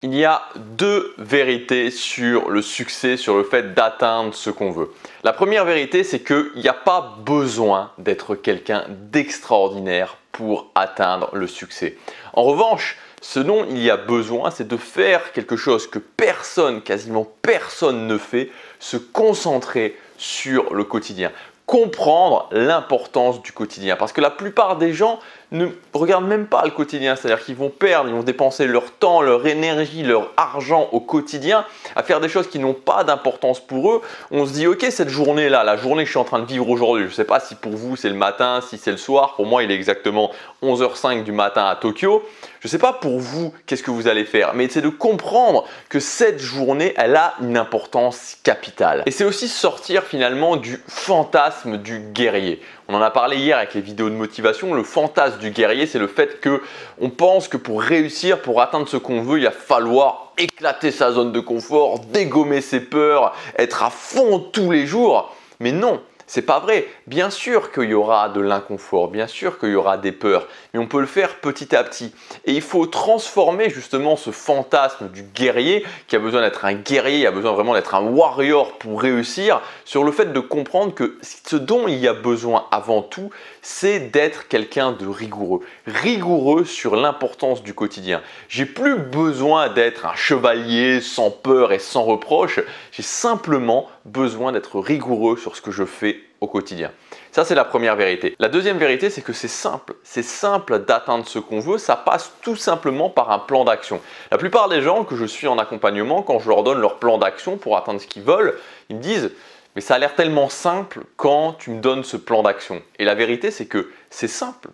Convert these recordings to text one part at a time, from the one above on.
Il y a deux vérités sur le succès, sur le fait d'atteindre ce qu'on veut. La première vérité, c'est qu'il n'y a pas besoin d'être quelqu'un d'extraordinaire pour atteindre le succès. En revanche, ce dont il y a besoin, c'est de faire quelque chose que personne, quasiment personne ne fait, se concentrer sur le quotidien. Comprendre l'importance du quotidien. Parce que la plupart des gens ne regardent même pas le quotidien. C'est-à-dire qu'ils vont perdre, ils vont dépenser leur temps, leur énergie, leur argent au quotidien à faire des choses qui n'ont pas d'importance pour eux. On se dit, ok, cette journée-là, la journée que je suis en train de vivre aujourd'hui, je ne sais pas si pour vous c'est le matin, si c'est le soir. Pour moi, il est exactement 11h05 du matin à Tokyo. Je ne sais pas pour vous qu'est-ce que vous allez faire, mais c'est de comprendre que cette journée, elle a une importance capitale. Et c'est aussi sortir finalement du fantasme du guerrier. On en a parlé hier avec les vidéos de motivation. Le fantasme du guerrier, c'est le fait qu'on pense que pour réussir, pour atteindre ce qu'on veut, il va falloir éclater sa zone de confort, dégommer ses peurs, être à fond tous les jours. Mais non, c'est pas vrai. Bien sûr qu'il y aura de l'inconfort, bien sûr qu'il y aura des peurs, mais on peut le faire petit à petit. Et il faut transformer justement ce fantasme du guerrier, qui a besoin d'être un guerrier, il a besoin vraiment d'être un warrior pour réussir, sur le fait de comprendre que ce dont il y a besoin avant tout, c'est d'être quelqu'un de rigoureux. Rigoureux sur l'importance du quotidien. J'ai plus besoin d'être un chevalier sans peur et sans reproche, j'ai simplement besoin d'être rigoureux sur ce que je fais au quotidien. Ça, c'est la première vérité. La deuxième vérité, c'est que c'est simple. C'est simple d'atteindre ce qu'on veut. Ça passe tout simplement par un plan d'action. La plupart des gens que je suis en accompagnement, quand je leur donne leur plan d'action pour atteindre ce qu'ils veulent, ils me disent « mais ça a l'air tellement simple quand tu me donnes ce plan d'action ». Et la vérité, c'est que c'est simple.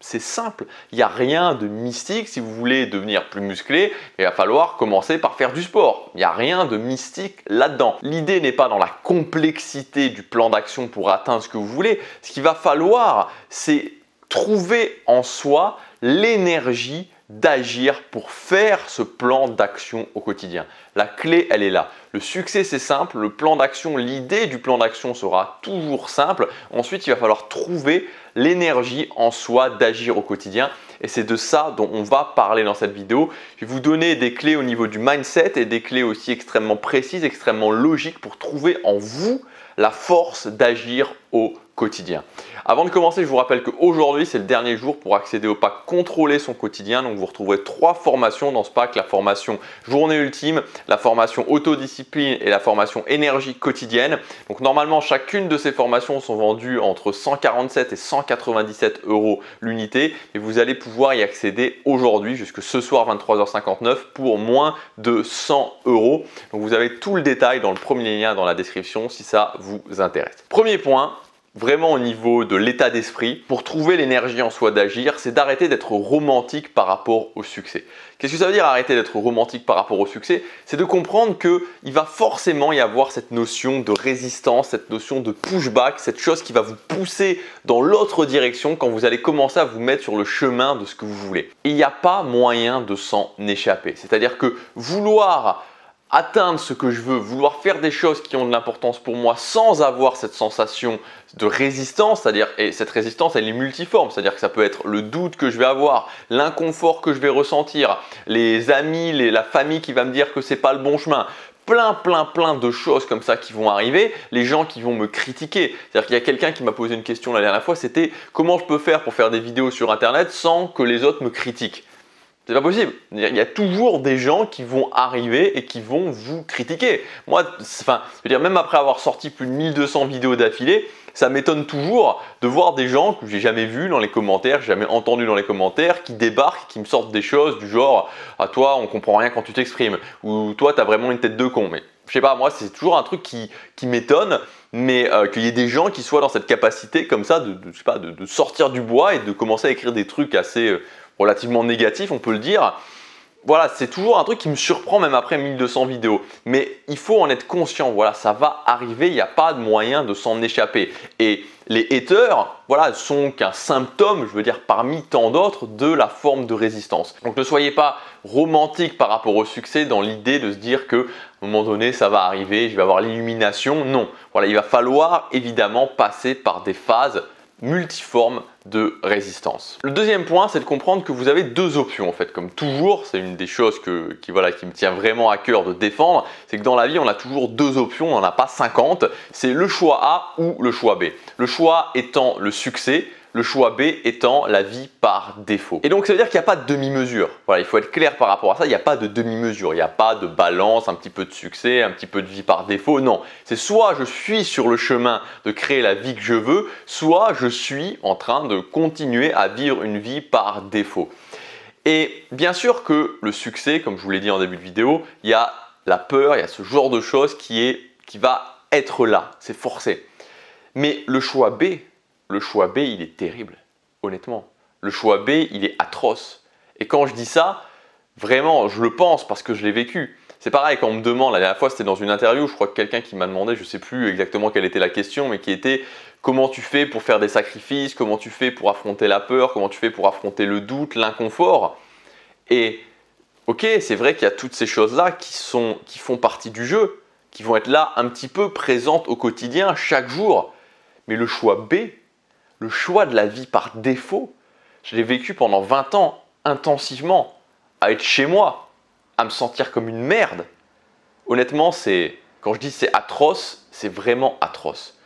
C'est simple, il n'y a rien de mystique. Si vous voulez devenir plus musclé, il va falloir commencer par faire du sport. Il n'y a rien de mystique là-dedans. L'idée n'est pas dans la complexité du plan d'action pour atteindre ce que vous voulez. Ce qu'il va falloir, c'est trouver en soi l'énergie d'agir pour faire ce plan d'action au quotidien. La clé, elle est là. Le succès, c'est simple. Le plan d'action, l'idée du plan d'action sera toujours simple. Ensuite, il va falloir trouver l'énergie en soi d'agir au quotidien. Et c'est de ça dont on va parler dans cette vidéo. Je vais vous donner des clés au niveau du mindset et des clés aussi extrêmement précises, extrêmement logiques pour trouver en vous la force d'agir au quotidien. Avant de commencer, je vous rappelle qu'aujourd'hui, c'est le dernier jour pour accéder au pack Contrôler son quotidien. Donc, vous retrouverez 3 formations dans ce pack. La formation Journée Ultime, la formation Autodiscipline et la formation Énergie Quotidienne. Donc, normalement, chacune de ces formations sont vendues entre 147 et 197 € l'unité. Et vous allez pouvoir y accéder aujourd'hui jusque ce soir 23h59 pour moins de 100 €. Donc, vous avez tout le détail dans le premier lien dans la description si ça vous intéresse. Premier point. Vraiment au niveau de l'état d'esprit, pour trouver l'énergie en soi d'agir, c'est d'arrêter d'être romantique par rapport au succès. Qu'est-ce que ça veut dire arrêter d'être romantique par rapport au succès? C'est de comprendre qu'il va forcément y avoir cette notion de résistance, cette notion de pushback, cette chose qui va vous pousser dans l'autre direction quand vous allez commencer à vous mettre sur le chemin de ce que vous voulez. Il n'y a pas moyen de s'en échapper. C'est-à-dire que vouloir atteindre ce que je veux, vouloir faire des choses qui ont de l'importance pour moi sans avoir cette sensation de résistance, c'est-à-dire, et cette résistance elle est multiforme, c'est-à-dire que ça peut être le doute que je vais avoir, l'inconfort que je vais ressentir, les amis, la famille qui va me dire que c'est pas le bon chemin, plein de choses comme ça qui vont arriver, les gens qui vont me critiquer. C'est-à-dire qu'il y a quelqu'un qui m'a posé une question la dernière fois, c'était comment je peux faire pour faire des vidéos sur internet sans que les autres me critiquent? C'est pas possible. Il y a toujours des gens qui vont arriver et qui vont vous critiquer. Moi, je veux dire, même après avoir sorti plus de 1200 vidéos d'affilée, ça m'étonne toujours de voir des gens que j'ai jamais vus dans les commentaires, jamais entendus dans les commentaires, qui débarquent, qui me sortent des choses du genre « Ah toi, on comprend rien quand tu t'exprimes » ou « Toi, tu as vraiment une tête de con ». Mais je sais pas, moi, c'est toujours un truc qui m'étonne, mais qu'il y ait des gens qui soient dans cette capacité comme ça de sortir du bois et de commencer à écrire des trucs assez relativement négatifs, on peut le dire. Voilà, c'est toujours un truc qui me surprend même après 1200 vidéos. Mais il faut en être conscient, voilà, ça va arriver, il n'y a pas de moyen de s'en échapper. Et les haters, voilà, sont qu'un symptôme, je veux dire, parmi tant d'autres, de la forme de résistance. Donc ne soyez pas romantique par rapport au succès dans l'idée de se dire qu'à un moment donné, ça va arriver, je vais avoir l'illumination. Non, voilà, il va falloir évidemment passer par des phases multiforme de résistance. Le deuxième point, c'est de comprendre que vous avez deux options en fait. Comme toujours, c'est une des choses qui me tient vraiment à cœur de défendre, c'est que dans la vie, on a toujours deux options, on n'en a pas 50. C'est le choix A ou le choix B. Le choix étant le succès, le choix B étant la vie par défaut. Et donc ça veut dire qu'il n'y a pas de demi-mesure. Voilà, il faut être clair par rapport à ça, il n'y a pas de demi-mesure, il n'y a pas de balance, un petit peu de succès, un petit peu de vie par défaut, non. C'est soit je suis sur le chemin de créer la vie que je veux, soit je suis en train de continuer à vivre une vie par défaut. Et bien sûr que le succès, comme je vous l'ai dit en début de vidéo, il y a la peur, il y a ce genre de choses qui va être là, c'est forcé. Mais le choix B, il est terrible, honnêtement. Le choix B, il est atroce. Et quand je dis ça, vraiment, je le pense parce que je l'ai vécu. C'est pareil quand on me demande, la dernière fois c'était dans une interview, je crois que quelqu'un qui m'a demandé, je ne sais plus exactement quelle était la question, mais qui était comment tu fais pour faire des sacrifices, comment tu fais pour affronter la peur, comment tu fais pour affronter le doute, l'inconfort. Et ok, c'est vrai qu'il y a toutes ces choses-là qui font partie du jeu, qui vont être là un petit peu présentes au quotidien, chaque jour. Mais le choix B, le choix de la vie par défaut, je l'ai vécu pendant 20 ans intensivement, à être chez moi, à me sentir comme une merde. Honnêtement, quand je dis c'est atroce, c'est vraiment atroce.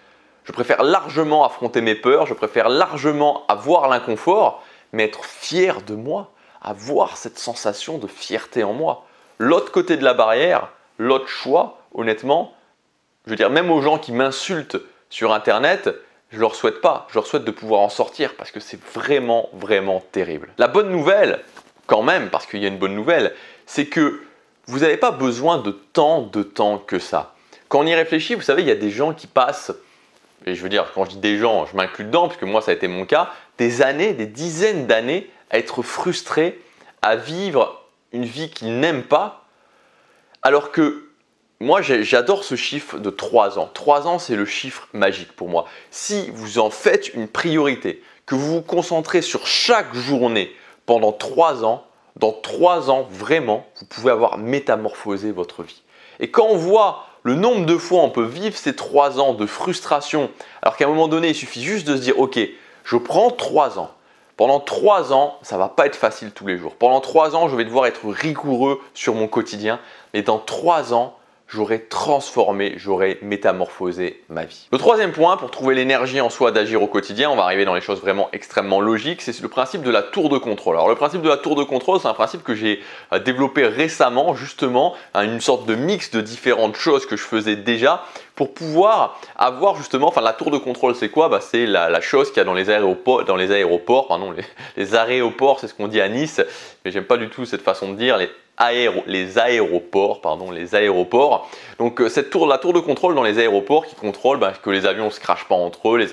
Je préfère largement affronter mes peurs, je préfère largement avoir l'inconfort, mais être fier de moi, avoir cette sensation de fierté en moi. L'autre côté de la barrière, l'autre choix, honnêtement, je veux dire, même aux gens qui m'insultent sur Internet, je ne leur souhaite pas. Je leur souhaite de pouvoir en sortir parce que c'est vraiment, vraiment terrible. La bonne nouvelle, quand même, parce qu'il y a une bonne nouvelle, c'est que vous n'avez pas besoin de tant de temps que ça. Quand on y réfléchit, vous savez, il y a des gens qui passent, et je veux dire, quand je dis des gens, je m'inclus dedans, parce que moi, ça a été mon cas, des années, des dizaines d'années à être frustrés, à vivre une vie qu'ils n'aiment pas, alors que moi, j'adore ce chiffre de 3 ans. 3 ans, c'est le chiffre magique pour moi. Si vous en faites une priorité, que vous vous concentrez sur chaque journée pendant 3 ans, dans 3 ans, vraiment, vous pouvez avoir métamorphosé votre vie. Et quand on voit le nombre de fois on peut vivre ces 3 ans de frustration, alors qu'à un moment donné, il suffit juste de se dire « Ok, je prends 3 ans. Pendant 3 ans, ça ne va pas être facile tous les jours. Pendant 3 ans, je vais devoir être rigoureux sur mon quotidien. Et dans 3 ans, j'aurais transformé, j'aurais métamorphosé ma vie. Le troisième point, pour trouver l'énergie en soi d'agir au quotidien, on va arriver dans les choses vraiment extrêmement logiques, c'est le principe de la tour de contrôle. Alors le principe de la tour de contrôle, c'est un principe que j'ai développé récemment, justement, une sorte de mix de différentes choses que je faisais déjà pour pouvoir avoir justement, la tour de contrôle c'est quoi? C'est la chose qu'il y a dans les aéroports, les aéroports, c'est ce qu'on dit à Nice, mais j'aime pas du tout cette façon de dire, les aéroports. Donc la tour de contrôle dans les aéroports qui contrôle que les avions ne se crachent pas entre eux,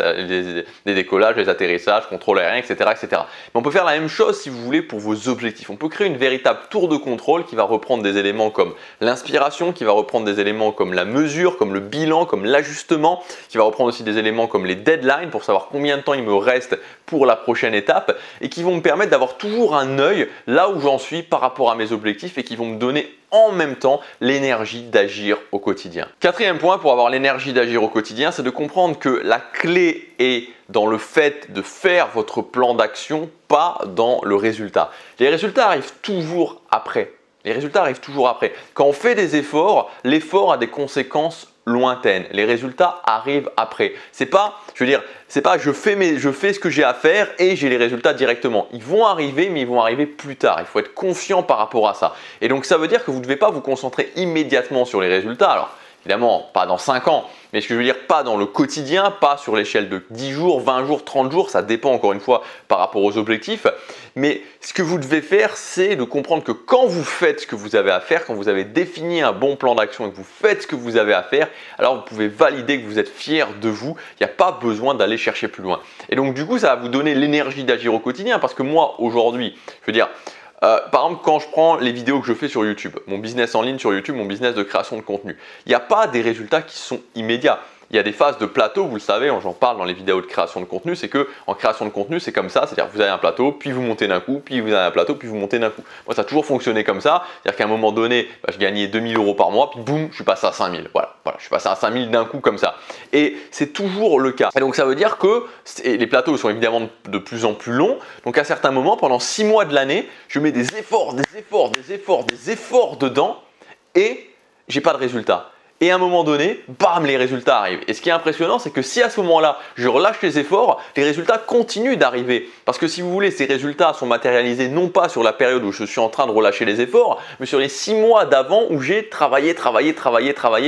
les décollages, les atterrissages, contrôle aérien, etc., etc. Mais on peut faire la même chose si vous voulez pour vos objectifs. On peut créer une véritable tour de contrôle qui va reprendre des éléments comme l'inspiration, qui va reprendre des éléments comme la mesure, comme le bilan, comme l'ajustement, qui va reprendre aussi des éléments comme les deadlines pour savoir combien de temps il me reste pour la prochaine étape et qui vont me permettre d'avoir toujours un œil là où j'en suis par rapport à mes objectifs et qui vont me donner en même temps l'énergie d'agir au quotidien. Quatrième point pour avoir l'énergie d'agir au quotidien, c'est de comprendre que la clé est dans le fait de faire votre plan d'action, pas dans le résultat. Les résultats arrivent toujours après. Quand on fait des efforts, l'effort a des conséquences lointaines. Les résultats arrivent après. C'est pas je fais ce que j'ai à faire et j'ai les résultats directement. Ils vont arriver, mais ils vont arriver plus tard. Il faut être confiant par rapport à ça. Et donc ça veut dire que vous ne devez pas vous concentrer immédiatement sur les résultats. Alors évidemment, pas dans 5 ans, mais ce que je veux dire, pas dans le quotidien, pas sur l'échelle de 10 jours, 20 jours, 30 jours, ça dépend encore une fois par rapport aux objectifs. Mais ce que vous devez faire, c'est de comprendre que quand vous faites ce que vous avez à faire, quand vous avez défini un bon plan d'action et que vous faites ce que vous avez à faire, alors vous pouvez valider que vous êtes fier de vous. Il n'y a pas besoin d'aller chercher plus loin. Et donc du coup, ça va vous donner l'énergie d'agir au quotidien parce que moi, aujourd'hui, je veux dire, par exemple, quand je prends les vidéos que je fais sur YouTube, mon business en ligne sur YouTube, mon business de création de contenu, il n'y a pas des résultats qui sont immédiats. il y a des phases de plateau, vous le savez, j'en parle dans les vidéos de création de contenu, c'est que en création de contenu, c'est comme ça, c'est-à-dire que vous avez un plateau, puis vous montez d'un coup, puis vous avez un plateau, puis vous montez d'un coup. Moi, ça a toujours fonctionné comme ça, c'est-à-dire qu'à un moment donné, je gagnais 2000 € par mois, puis boum, je suis passé à 5000. Voilà, je suis passé à 5000 d'un coup comme ça. Et c'est toujours le cas. Et donc, ça veut dire que les plateaux sont évidemment de plus en plus longs. Donc, à certains moments, pendant 6 mois de l'année, je mets des efforts dedans et j'ai pas de résultat. Et à un moment donné, bam, les résultats arrivent. Et ce qui est impressionnant, c'est que si à ce moment-là, je relâche les efforts, les résultats continuent d'arriver. Parce que si vous voulez, ces résultats sont matérialisés non pas sur la période où je suis en train de relâcher les efforts, mais sur les 6 mois d'avant où j'ai travaillé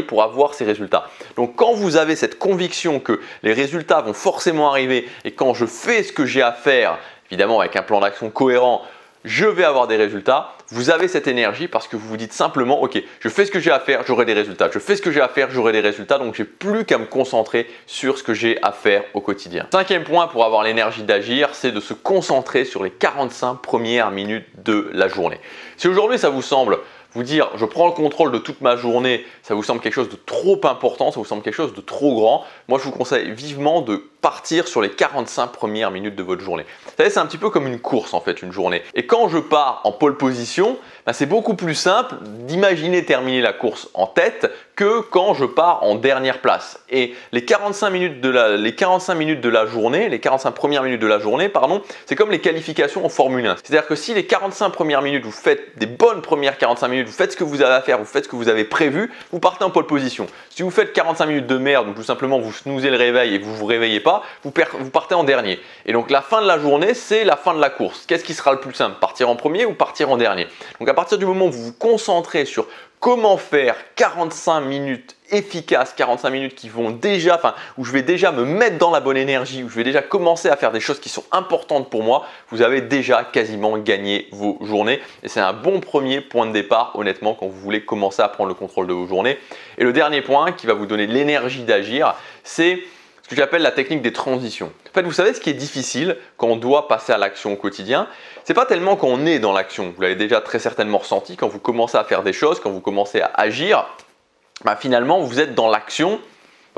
pour avoir ces résultats. Donc quand vous avez cette conviction que les résultats vont forcément arriver et quand je fais ce que j'ai à faire, évidemment avec un plan d'action cohérent, je vais avoir des résultats, vous avez cette énergie parce que vous vous dites simplement ok, je fais ce que j'ai à faire, j'aurai des résultats, je fais ce que j'ai à faire, j'aurai des résultats, donc j'ai plus qu'à me concentrer sur ce que j'ai à faire au quotidien. Cinquième point pour avoir l'énergie d'agir, c'est de se concentrer sur les 45 premières minutes de la journée. Si aujourd'hui ça vous semble vous dire je prends le contrôle de toute ma journée, ça vous semble quelque chose de trop important, ça vous semble quelque chose de trop grand, moi je vous conseille vivement de partir sur les 45 premières minutes de votre journée. Vous savez, c'est un petit peu comme une course en fait, une journée. Et quand je pars en pole position, c'est beaucoup plus simple d'imaginer terminer la course en tête que quand je pars en dernière place. Et les 45 minutes de la journée, les 45 premières minutes de la journée, pardon, c'est comme les qualifications en Formule 1. C'est-à-dire que si les 45 premières minutes, vous faites des bonnes premières 45 minutes, vous faites ce que vous avez à faire, vous faites ce que vous avez prévu, vous partez en pole position. Si vous faites 45 minutes de merde, donc tout simplement vous snoozez le réveil et vous vous réveillez pas, vous partez en dernier. Et donc la fin de la journée, c'est la fin de la course. Qu'est-ce qui sera le plus simple? Partir en premier ou partir en dernier? Donc à partir du moment où vous vous concentrez sur comment faire 45 minutes efficaces, 45 minutes qui vont déjà, où je vais déjà me mettre dans la bonne énergie, où je vais déjà commencer à faire des choses qui sont importantes pour moi, vous avez déjà quasiment gagné vos journées. Et c'est un bon premier point de départ, honnêtement, quand vous voulez commencer à prendre le contrôle de vos journées. Et le dernier point qui va vous donner l'énergie d'agir, c'est ce que j'appelle la technique des transitions. En fait, vous savez ce qui est difficile quand on doit passer à l'action au quotidien, c'est pas tellement quand on est dans l'action. Vous l'avez déjà très certainement ressenti quand vous commencez à faire des choses, quand vous commencez à agir, finalement vous êtes dans l'action.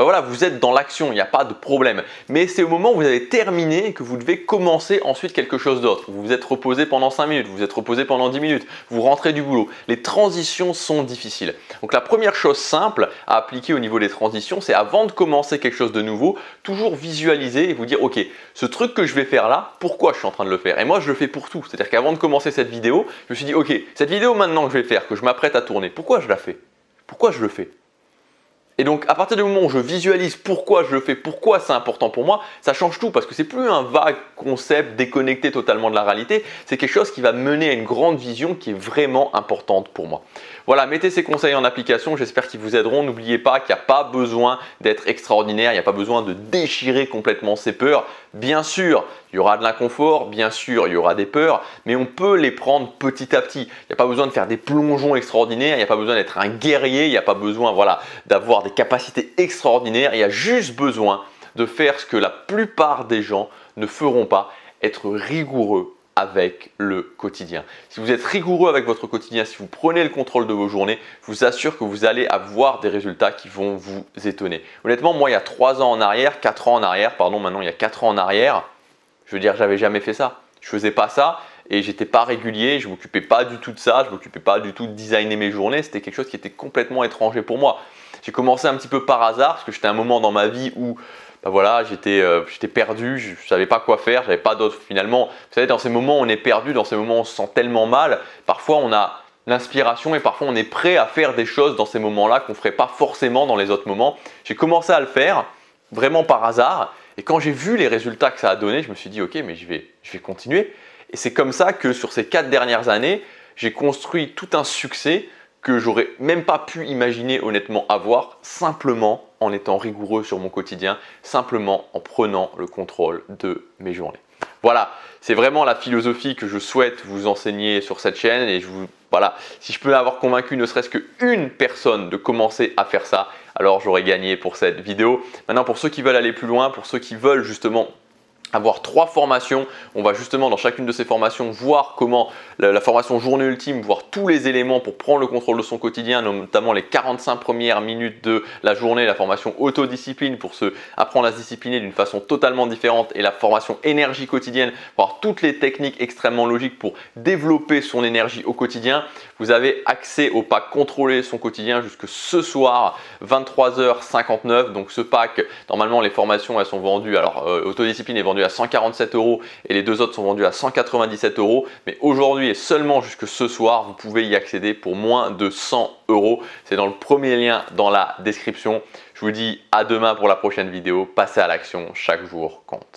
Voilà, vous êtes dans l'action, il n'y a pas de problème. Mais c'est au moment où vous avez terminé que vous devez commencer ensuite quelque chose d'autre. Vous vous êtes reposé pendant 5 minutes, vous vous êtes reposé pendant 10 minutes, vous rentrez du boulot. Les transitions sont difficiles. Donc la première chose simple à appliquer au niveau des transitions, c'est avant de commencer quelque chose de nouveau, toujours visualiser et vous dire ok, ce truc que je vais faire là, pourquoi je suis en train de le faire? Et moi je le fais pour tout. C'est-à-dire qu'avant de commencer cette vidéo, je me suis dit ok, cette vidéo maintenant que je vais faire, que je m'apprête à tourner, pourquoi je la fais? Pourquoi je le fais? Et donc à partir du moment où je visualise pourquoi je le fais, pourquoi c'est important pour moi, ça change tout parce que c'est plus un vague concept déconnecté totalement de la réalité, c'est quelque chose qui va mener à une grande vision qui est vraiment importante pour moi. Voilà, mettez ces conseils en application, j'espère qu'ils vous aideront. N'oubliez pas qu'il n'y a pas besoin d'être extraordinaire, il n'y a pas besoin de déchirer complètement ses peurs. Bien sûr, il y aura de l'inconfort, bien sûr, il y aura des peurs, mais on peut les prendre petit à petit. Il n'y a pas besoin de faire des plongeons extraordinaires, il n'y a pas besoin d'être un guerrier, il n'y a pas besoin d'avoir des capacités extraordinaires, il y a juste besoin de faire ce que la plupart des gens ne feront pas, être rigoureux avec le quotidien. Si vous êtes rigoureux avec votre quotidien, si vous prenez le contrôle de vos journées, je vous assure que vous allez avoir des résultats qui vont vous étonner. Honnêtement, moi, il y a 3 ans en arrière, 4 ans en arrière, pardon, maintenant il y a 4 ans en arrière, je veux dire, j'avais jamais fait ça. Je faisais pas ça et j'étais pas régulier, je m'occupais pas du tout de ça, je m'occupais pas du tout de designer mes journées, c'était quelque chose qui était complètement étranger pour moi. J'ai commencé un petit peu par hasard parce que j'étais à un moment dans ma vie où j'étais perdu, je ne savais pas quoi faire, j'avais pas d'autre. Finalement, vous savez, dans ces moments où on est perdu, dans ces moments où on se sent tellement mal, parfois on a l'inspiration et parfois on est prêt à faire des choses dans ces moments-là qu'on ne ferait pas forcément dans les autres moments. J'ai commencé à le faire vraiment par hasard et quand j'ai vu les résultats que ça a donné, je me suis dit ok, mais je vais continuer. Et c'est comme ça que sur ces 4 dernières années, j'ai construit tout un succès que j'aurais même pas pu imaginer honnêtement avoir simplement en étant rigoureux sur mon quotidien, simplement en prenant le contrôle de mes journées. Voilà, c'est vraiment la philosophie que je souhaite vous enseigner sur cette chaîne et si je peux avoir convaincu ne serait-ce qu'une personne de commencer à faire ça, alors j'aurais gagné pour cette vidéo. Maintenant, pour ceux qui veulent aller plus loin, pour ceux qui veulent justement avoir 3 formations. On va justement dans chacune de ces formations voir comment la formation journée ultime, voir tous les éléments pour prendre le contrôle de son quotidien, notamment les 45 premières minutes de la journée, la formation autodiscipline pour apprendre à se discipliner d'une façon totalement différente et la formation énergie quotidienne pour avoir toutes les techniques extrêmement logiques pour développer son énergie au quotidien. Vous avez accès au pack contrôler son quotidien jusque ce soir 23h59. Donc ce pack, normalement les formations elles sont vendues, alors autodiscipline est vendue à 147 € et les deux autres sont vendus à 197 €. Mais aujourd'hui et seulement jusque ce soir, vous pouvez y accéder pour moins de 100 €. C'est dans le premier lien dans la description. Je vous dis à demain pour la prochaine vidéo. Passez à l'action, chaque jour compte.